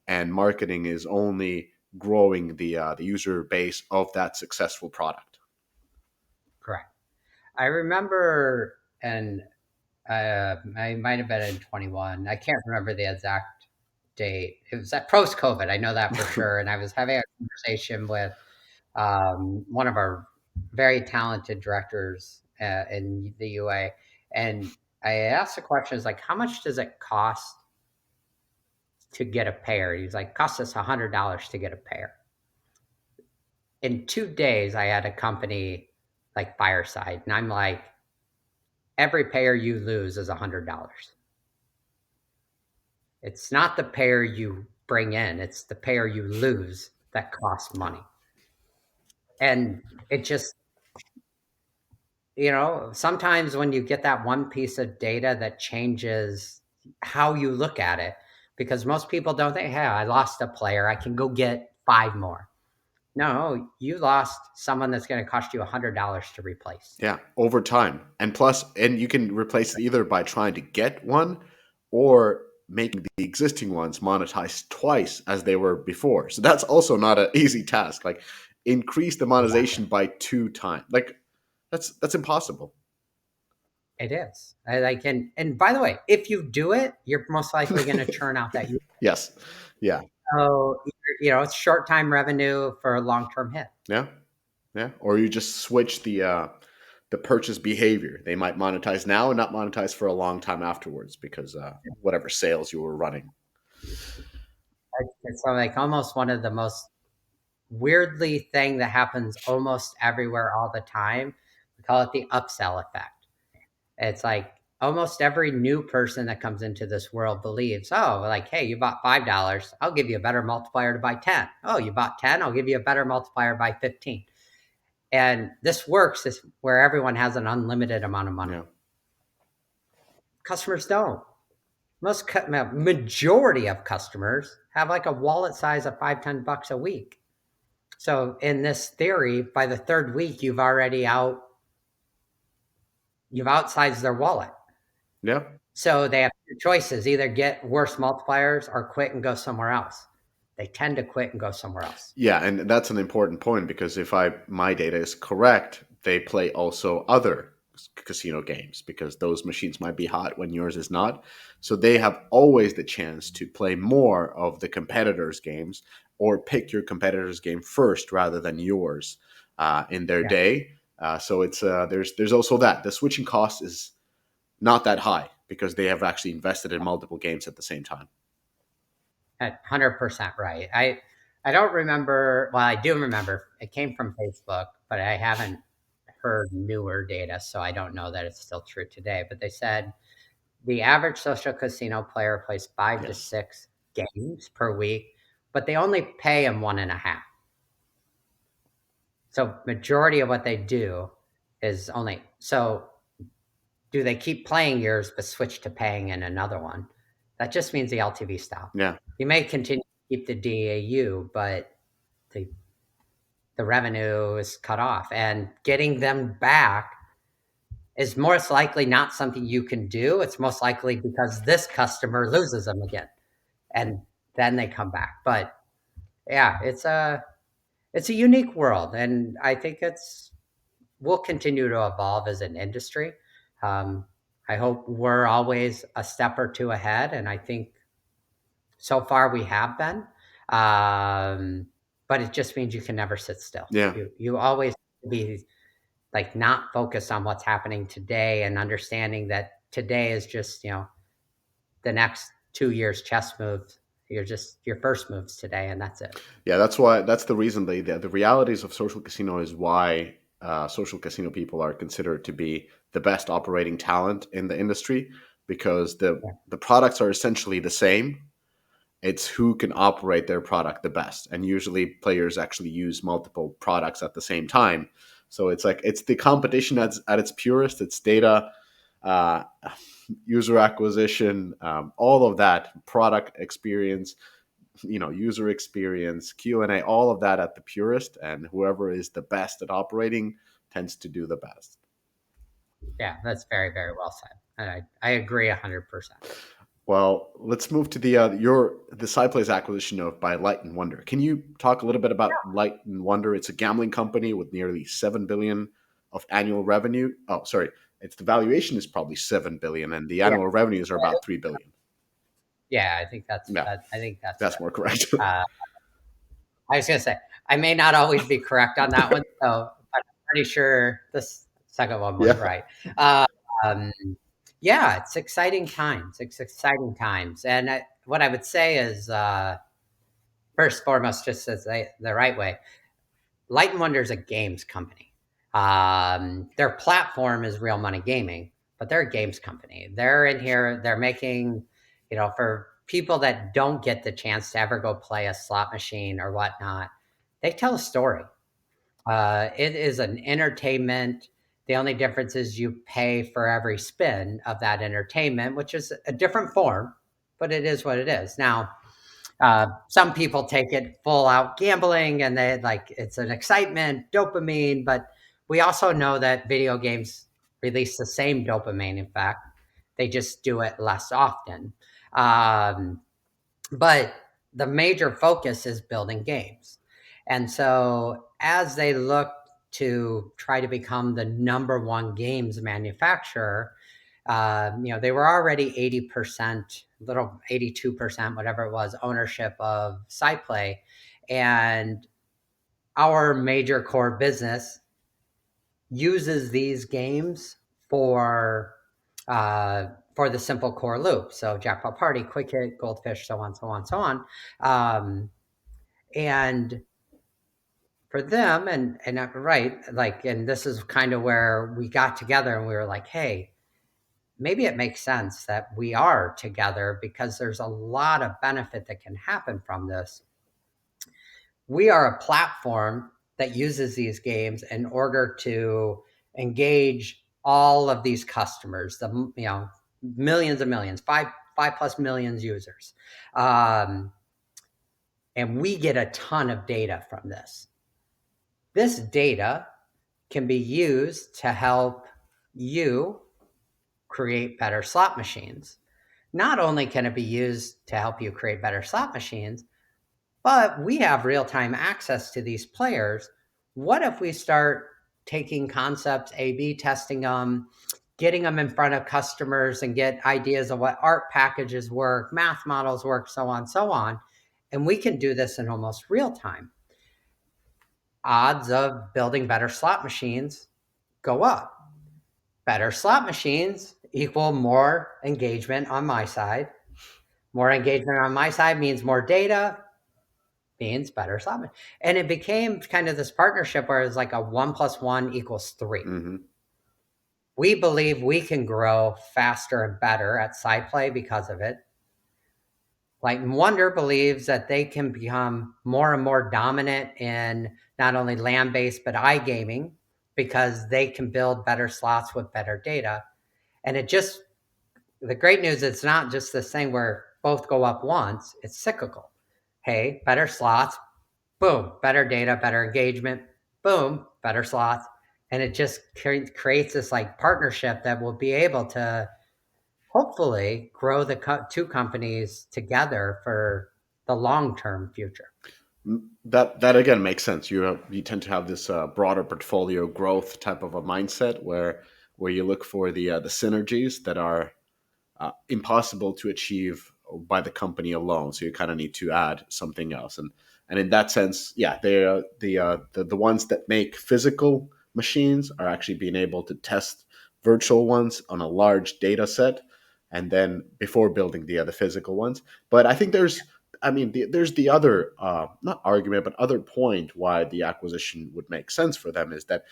S2: and marketing is only growing the user base of that successful product.
S3: Correct. I remember, and I might have been in 21. I can't remember the exact date. It was post-COVID. I know that for sure. And I was having a conversation with one of our very talented directors in the UA, and I asked the question: "Is like, how much does it cost to get a payer?" He's like, "Costs us $100 to get a payer." In 2 days, I had a company like Fireside, and I'm like, every payer you lose is $100. It's not the payer you bring in, it's the payer you lose that costs money. And it just, sometimes when you get that one piece of data that changes how you look at it, because most people don't think, hey, I lost a player, I can go get 5 more. No, you lost someone that's going to cost you $100 to replace.
S2: Yeah, over time. And you can replace it either by trying to get one or making the existing ones monetize twice as they were before. So that's also not an easy task. Like, increase the monetization by 2 times. Like, that's impossible.
S3: It is. And by the way, if you do it, you're most likely going to churn out that.
S2: Yes. Yeah.
S3: So, it's short-time revenue for a long-term hit.
S2: Yeah. Yeah. Or you just switch the purchase behavior. They might monetize now and not monetize for a long time afterwards because whatever sales you were running.
S3: It's like almost one of the most weirdly thing that happens almost everywhere all the time. We call it the upsell effect. It's like almost every new person that comes into this world believes, oh, like, hey, you bought $5, I'll give you a better multiplier to buy 10. Oh, you bought 10, I'll give you a better multiplier by 15. And this works is where everyone has an unlimited amount of money. Yeah. Customers don't. Majority of customers have like a wallet size of $5-10 a week. So in this theory, by the 3rd week, you've outsized their wallet.
S2: Yeah.
S3: So they have 2 choices: either get worse multipliers or quit and go somewhere else. They tend to quit and go somewhere else.
S2: Yeah, and that's an important point, because if my data is correct, they play also other casino games because those machines might be hot when yours is not. So they have always the chance to play more of the competitors' games or pick your competitor's game first rather than yours in their day. So it's there's also that. The switching cost is not that high because they have actually invested in multiple games at the same time.
S3: 100% right. I don't remember. Well, I do remember it came from Facebook, but I haven't heard newer data, so I don't know that it's still true today. But they said the average social casino player plays 5 to 6 games per week, but they only pay them 1.5. So majority of what they do is only. So do they keep playing yours but switch to paying in another one? That just means the LTV stops.
S2: Yeah.
S3: You may continue to keep the DAU, but the revenue is cut off, and getting them back is most likely not something you can do. It's most likely because this customer loses them again, and then they come back. But yeah, it's a unique world, and I think we'll continue to evolve as an industry. Um, I hope we're always a step or two ahead, and I think so far we have been. But it just means you can never sit still.
S2: Yeah.
S3: You always be like not focused on what's happening today and understanding that today is just, the next 2 years chess moves. You're just your first moves today, and that's it.
S2: Yeah, that's the reason the realities of social casino is why social casino people are considered to be the best operating talent in the industry, because
S3: Yeah.
S2: the products are essentially the same. It's who can operate their product the best, and usually players actually use multiple products at the same time. So it's like it's the competition at its purest. It's data, uh, user acquisition, all of that, product experience, user experience, Q&A, all of that at the purest, and whoever is the best at operating tends to do the best.
S3: Yeah, that's very, very well said. And I agree 100%.
S2: Well, let's move to the SciPlay's acquisition of by Light and Wonder. Can you talk a little bit about Light and Wonder? It's a gambling company with nearly 7 billion of annual revenue. Oh, sorry, it's the valuation is probably 7 billion, and the annual revenues are about 3 billion.
S3: Yeah, I think that's
S2: Yeah,
S3: I think that's
S2: that's
S3: right.
S2: more correct.
S3: I was gonna say I may not always be correct on that one, so I'm pretty sure this second one was
S2: Yeah.
S3: right. Um, yeah, it's exciting times. It's exciting times, and what I would say is, first and foremost, just as the right way, Light and Wonder is a games company. Their platform is Real Money Gaming, but they're a games company. They're in here. They're making, for people that don't get the chance to ever go play a slot machine or whatnot, they tell a story. It is an entertainment. The only difference is you pay for every spin of that entertainment, which is a different form, but it is what it is. Now, some people take it full out gambling and they like it's an excitement, dopamine, but we also know that video games release the same dopamine. In fact, they just do it less often. Um, but the major focus is building games. And so as they look to try to become the number one games manufacturer, they were already 80%, little 82%, whatever it was, ownership of SciPlay. And our major core business uses these games for the simple core loop. So Jackpot Party, Quick Hit, Goldfish, so on, so on, so on. And for them, and right, like, and this is kind of where we got together and we were like, hey, maybe it makes sense that we are together because there's a lot of benefit that can happen from this. We are a platform that uses these games in order to engage all of these customers, the millions and millions, five plus millions users. And we get a ton of data from this. This data can be used to help you create better slot machines. Not only can it be used to help you create better slot machines, but we have real-time access to these players. What if we start taking concepts, A/B testing them, getting them in front of customers and get ideas of what art packages work, math models work, so on, and we can do this in almost real time. Odds of building better slot machines go up. Better slot machines equal more engagement on my side. More engagement on my side means more data, means better slot machines. And it became kind of this partnership where it's like a 1 + 1 = 3.
S2: Mm-hmm.
S3: We believe we can grow faster and better at SciPlay because of it. Light and Wonder believes that they can become more and more dominant in not only land-based but iGaming because they can build better slots with better data. And the great news, it's not just this thing where both go up once, it's cyclical. Hey, better slots, boom, better data, better engagement, boom, better slots. and it just creates this like partnership that will be able to hopefully grow the two companies together for the long-term future.
S2: That again makes sense. You tend to have this broader portfolio growth type of a mindset where you look for the synergies that are impossible to achieve by the company alone. So you kind of need to add something else, and in that sense, yeah, they are the ones that make physical machines are actually being able to test virtual ones on a large data set, and then before building the other physical ones. But I think there's the other not argument, but other point why the acquisition would make sense for them is that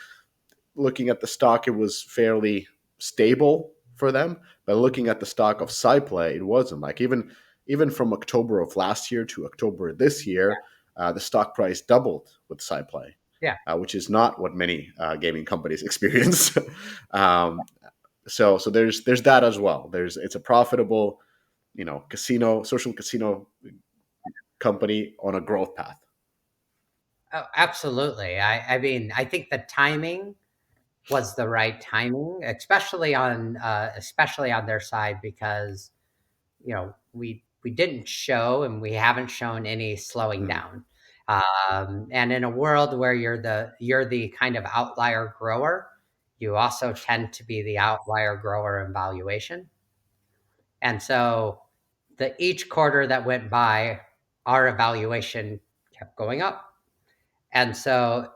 S2: looking at the stock, it was fairly stable for them. But looking at the stock of SciPlay, it wasn't. Like even from October of last year to October this year, the stock price doubled with SciPlay,
S3: Yeah.
S2: which is not what many gaming companies experience. So there's that as well. It's a profitable, social casino company on a growth path.
S3: Oh, absolutely. I mean, I think the timing was the right timing, especially on their side, because we didn't show and we haven't shown any slowing down. And in a world where you're the kind of outlier grower, you also tend to be the outlier grower in valuation. And so each quarter that went by, our evaluation kept going up. And so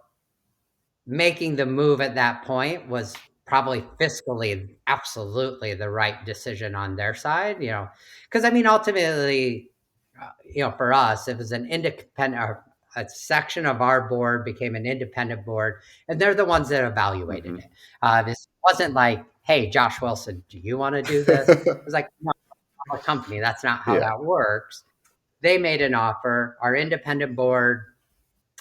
S3: making the move at that point was probably fiscally absolutely the right decision on their side, because I mean, ultimately, for us, it was an independent, a section of our board became an independent board, and they're the ones that evaluated it. This wasn't like, hey, Josh Wilson, do you want to do this? It was like, no, I'm a company. That's not how
S2: Yeah.
S3: that works. They made an offer. Our independent board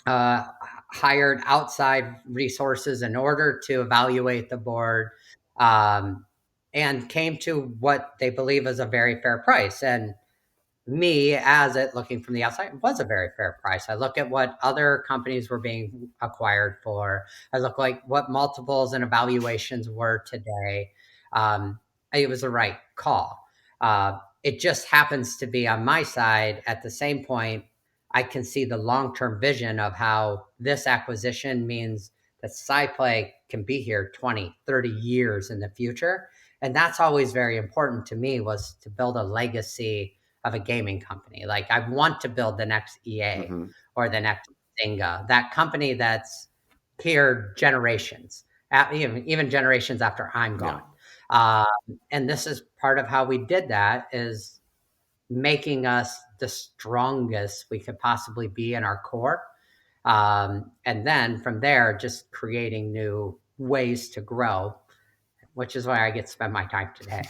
S3: uh, hired outside resources in order to evaluate the board, and came to what they believe is a very fair price. And me, as it looking from the outside, was a very fair price. I look at what other companies were being acquired for. I look like what multiples and evaluations were today. It was the right call. It just happens to be on my side. At the same point, I can see the long-term vision of how this acquisition means that SciPlay can be here 20, 30 years in the future. And that's always very important to me, was to build a legacy of a gaming company. Like, I want to build the next EA or the next Zynga, that company that's here generations, even generations after I'm gone. And this is part of how we did that, is making us the strongest we could possibly be in our core. And then from there, just creating new ways to grow, which is why I get to spend my time today.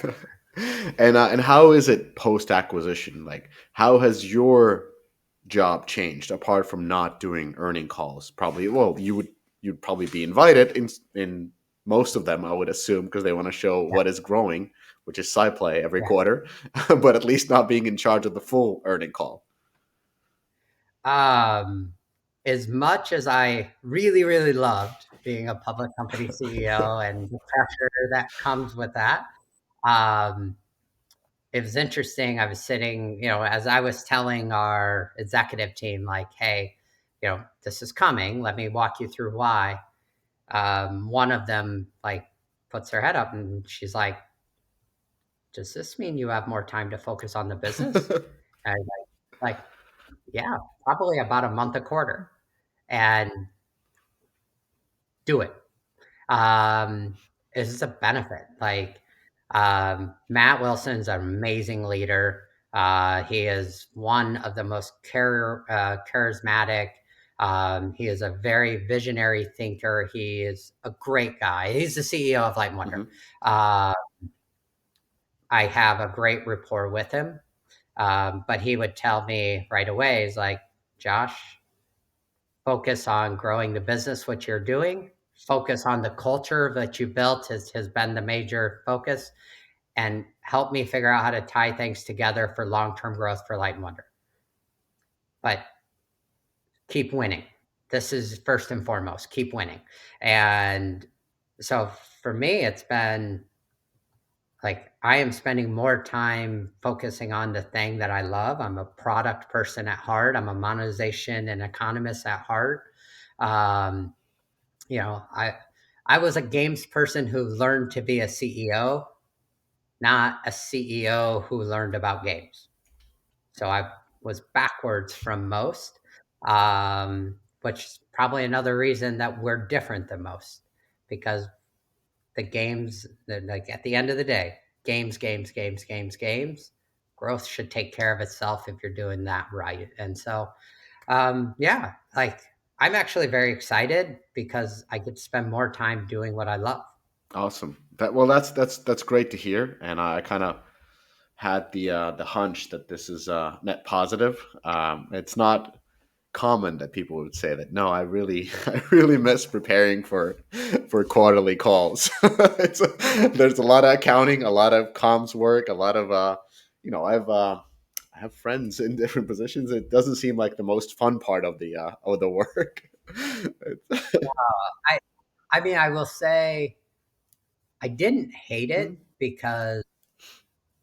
S2: And how is it post acquisition? Like, how has your job changed apart from not doing earning calls? Probably, well, you'd probably be invited in most of them, I would assume, because they want to show what is growing, which is SciPlay every quarter, but at least not being in charge of the full earning call.
S3: As much as I really, really loved being a public company CEO and the pressure that comes with that, it was interesting. I was sitting, as I was telling our executive team, like, hey, this is coming. Let me walk you through why. One of them like puts her head up and she's like, does this mean you have more time to focus on the business? And I was like, yeah, probably about a month a quarter, and do it. This is a benefit. Like, Matt Wilson's an amazing leader. He is one of the most charismatic. He is a very visionary thinker. He is a great guy. He's the CEO of Light and Wonder. I have a great rapport with him. But he would tell me right away, he's like, Josh, focus on growing the business, what you're doing. Focus on the culture that you built has been the major focus, and help me figure out how to tie things together for long-term growth for Light and Wonder. But keep winning. This is first and foremost, keep winning. And So for me, it's been like I am spending more time focusing on the thing that I love. I'm a product person at heart. I'm a monetization and economist at heart. Um, you know, I was a games person who learned to be a CEO, not a CEO who learned about games. So I was backwards from most, which is probably another reason that we're different than most, because the games, like at the end of the day, games. Growth should take care of itself if you're doing that right. And so, yeah, like I'm actually very excited because I get to spend more time doing what I love.
S2: Awesome. That's great to hear, and I kind of had the hunch that this is net positive. It's not common that people would say that. No, I really I really miss preparing for quarterly calls. There's a lot of accounting, a lot of comms work, a lot of I have friends in different positions. It doesn't seem like the most fun part of the work.
S3: I, I mean, I will say I didn't hate it
S2: Mhm.
S3: because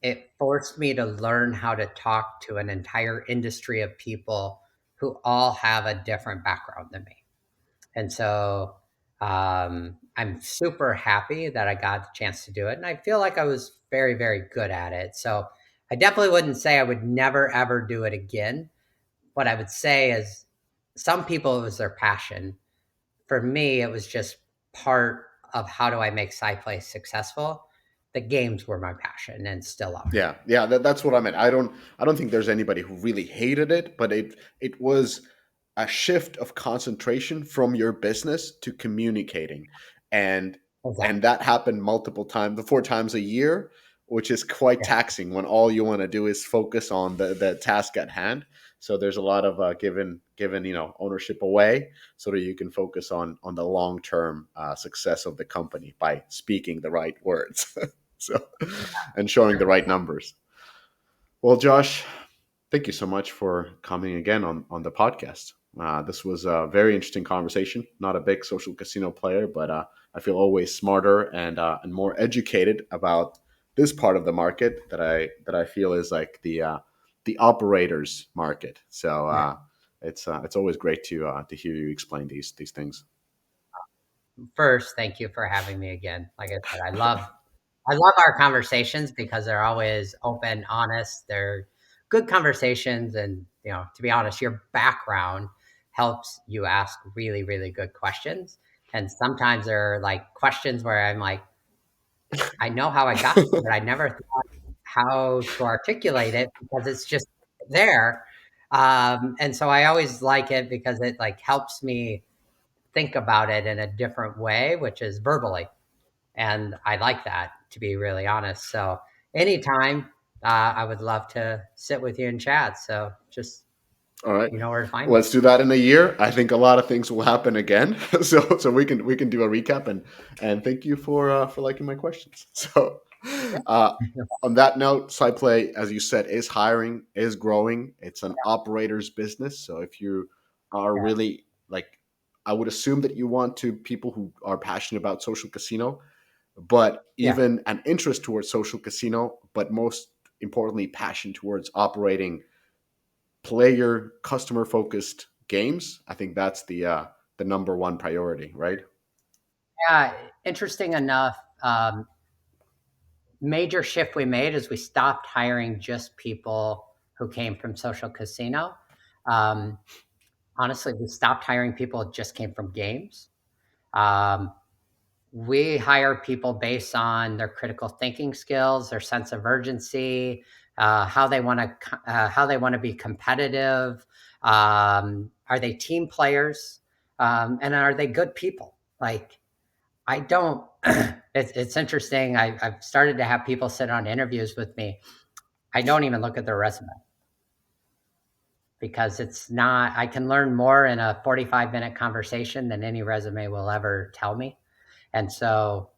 S3: it forced me to learn how to talk to an entire industry of people who all have a different background than me. And so I'm super happy that I got the chance to do it. And I feel like I was very, very good at it. So I definitely wouldn't say I would never, ever do it again. What I would say is some people, it was their passion. For me, it was just part of how do I make SciPlay successful. The games were my passion and still are.
S2: Yeah, that's what I meant. I don't think there's anybody who really hated it, but it was a shift of concentration from your business to communicating, and
S3: Exactly.
S2: that happened multiple times, 4 times a year, which is quite
S3: Yeah.
S2: taxing when all you want to do is focus on the task at hand. So there's a lot of given ownership away so that you can focus on the long term success of the company by speaking the right words. So, and showing the right numbers. Well, Josh, thank you so much for coming again on the podcast. This was a very interesting conversation. Not a big social casino player, but I feel always smarter and more educated about this part of the market that I feel is like the operators market. So
S3: Yeah.
S2: it's always great to hear you explain these things.
S3: First, thank you for having me again. Like I said, I love our conversations because they're always open, honest. They're good conversations, and to be honest, your background helps you ask really, really good questions. And sometimes there are like questions where I'm like, I know how I got here, but I never thought how to articulate it because it's just there. And so I always like it because it like helps me think about it in a different way, which is verbally. And I like that, to be really honest. So anytime, I would love to sit with you and chat. So just,
S2: All right.
S3: you know where to find me.
S2: Let's do that in a year. I think a lot of things will happen again. So we can do a recap and thank you for liking my questions. So
S3: Yeah.
S2: uh, on that note, SciPlay, as you said, is hiring, is growing. It's an operator's business. So if you are
S3: Yeah.
S2: really like, I would assume that you want to people who are passionate about social casino, but
S3: Yeah.
S2: even an interest towards social casino, but most importantly, passion towards operating player customer focused games. I think that's the number one priority, right?
S3: Yeah. Interesting enough, major shift we made is we stopped hiring just people who came from social casino. Um, Honestly, we stopped hiring people who just came from games. Um, we hire people based on their critical thinking skills, their sense of urgency, how they want to be competitive. Are they team players? And are they good people? Like I don't. It's interesting. I've started to have people sit on interviews with me. I don't even look at their resume because it's not. I can learn more in a 45-minute conversation than any resume will ever tell me. And so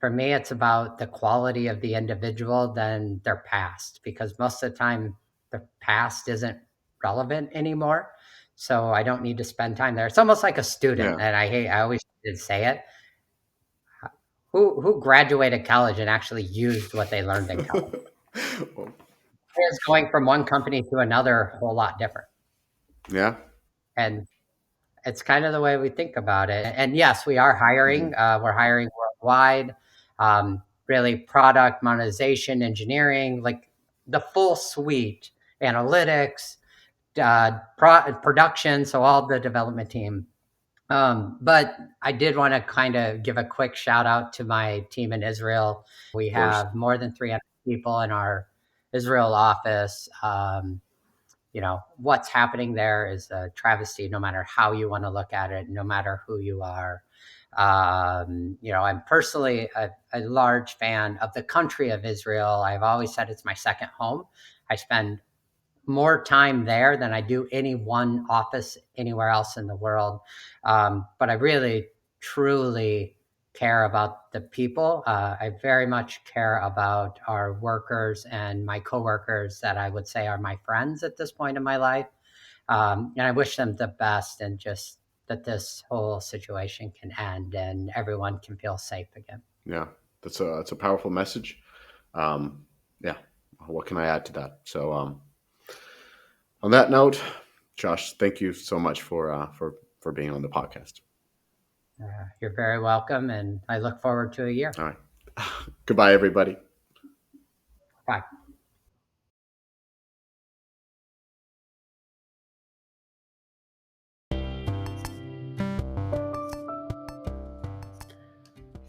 S3: for me, it's about the quality of the individual than their past, because most of the time the past isn't relevant anymore. So I don't need to spend time there. It's almost like a student,
S2: Yeah.
S3: and I always did say it. who graduated college and actually used what they learned in college? It's going from one company to another a whole lot different.
S2: Yeah.
S3: And it's kind of the way we think about it. And yes, we are hiring. We're hiring worldwide, really product, monetization, engineering, the full suite, analytics, production, so all the development team. But I did want to kind of give a quick shout out to my team in Israel. We have more than 300 people in our Israel office. What's happening there is a travesty, no matter how you want to look at it, no matter who you are. I'm personally a large fan of the country of Israel. I've always said it's my second home. I spend more time there than I do any one office anywhere else in the world. But I really, truly care about the people. I very much care about our workers and my coworkers that I would say are my friends at this point in my life. And I wish them the best, and just that this whole situation can end and everyone can feel safe again.
S2: Yeah, that's a powerful message. Yeah, what can I add to that? So on that note, Josh, thank you so much for being on the podcast.
S3: You're very welcome, and I look forward to a year.
S2: All right. Goodbye, everybody.
S3: Bye.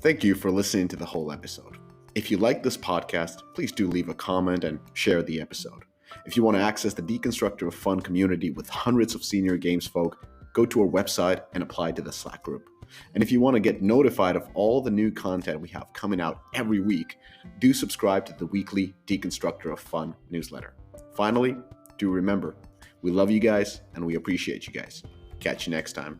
S2: Thank you for listening to the whole episode. If you like this podcast, please do leave a comment and share the episode. If you want to access the Deconstructor of Fun community with hundreds of senior games folk, go to our website and apply to the Slack group. And if you want to get notified of all the new content we have coming out every week, do subscribe to the weekly Deconstructor of Fun newsletter. Finally, do remember, we love you guys and we appreciate you guys. Catch you next time.